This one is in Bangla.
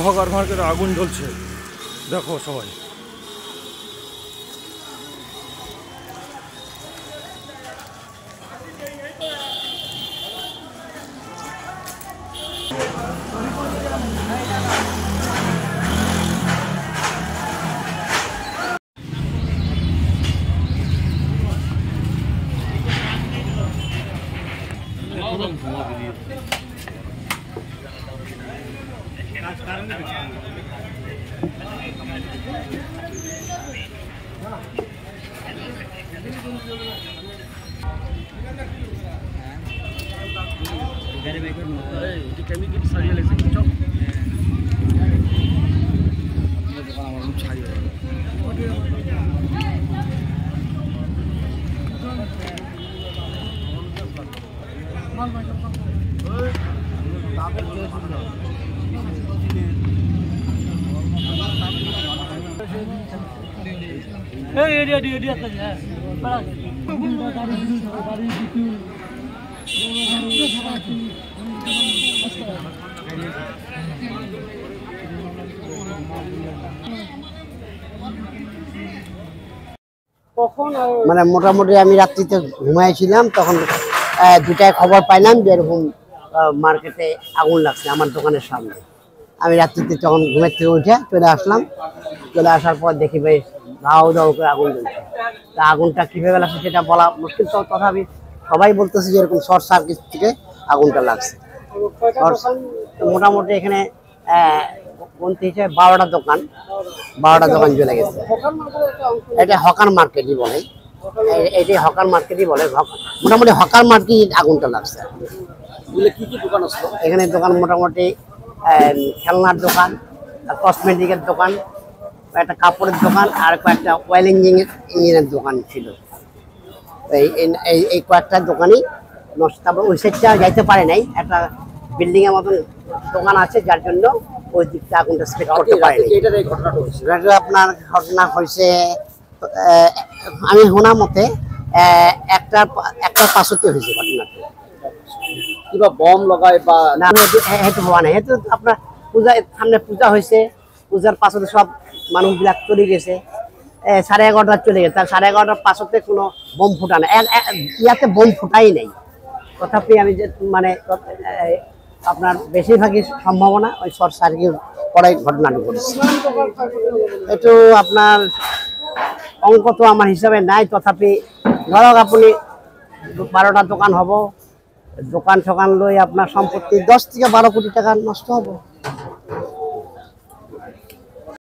হকার মার্কেটে আগুন জ্বলছে, দেখো সবাই। মানে মোটামুটি আমি রাত্রিতে ঘুমাইছিলাম, তখন দুটায় খবর পাইলাম যে এরকম মার্কেটে আগুন লাগছে আমার দোকানের সামনে। আমি রাত্রিতে তখন ঘুমের থেকে উঠে চলে আসলাম। চলে আসার পর দেখি বেশ ধাও ধাও করে আগুন জ্বলছে। তা আগুনটা কীভাবে লাগছে সেটা বলা মুশকিল, তো তথাপি সবাই বলতেছে যে এরকম শর্ট সার্কিট থেকে আগুনটা লাগছে। মোটামুটি এখানে বলতে হিসেবে 12টা দোকান জ্বলে গেছে। এটা হকার মার্কেটই বলে, এটাই হকার মার্কেটই বলে। মোটামুটি হকার মার্কেট আগুনটা লাগছে। কি কি দোকান আছে এখানে? দোকান মোটামুটি খেলনার দোকান, কসমেটিকের দোকান, একটা কাপড়ের দোকান, আর কয়েকটা অয়েল ইঞ্জিনের দোকান ছিল। এই কয়েকটা দোকানই নষ্ট। তারপর ওই সাইডটা যাইতে পারে নাই, একটা বিল্ডিং এর মতন দোকান আছে, যার জন্য ওই দিকটা আগুনটা স্প্রেড করতে পারে নাই। আপনার ঘটনা হয়েছে আমি শোনা মতে একটা 5:00 হয়েছে ঘটনাটা। কিবা বম লাগায় বা না, সেইটো হওয়া নাই। সেইটো আপনার পূজা সামনে পূজা হয়েছে, পূজার পাছতে সব মানুষবিলাক চলে গেছে। 11:30 চলে গেছে, তার 11:30 পাছতে কোনো বোম ফুটা নাই। ইয়াতে বোম ফুটাই নাই। তথাপি আমি যে মানে আপনার বেশিরভাগই সম্ভাবনা ওই শর্ট সার্কিট করাই ঘটনাটা ঘটেছে। একটু আপনার অঙ্ক তো আমার হিসাবে নাই, তথাপি ধরক আপনি 12টা দোকান হব, দোকান টোকান লই আপনার সম্পত্তি 10 থেকে 12 কোটি টাকা নষ্ট হবো।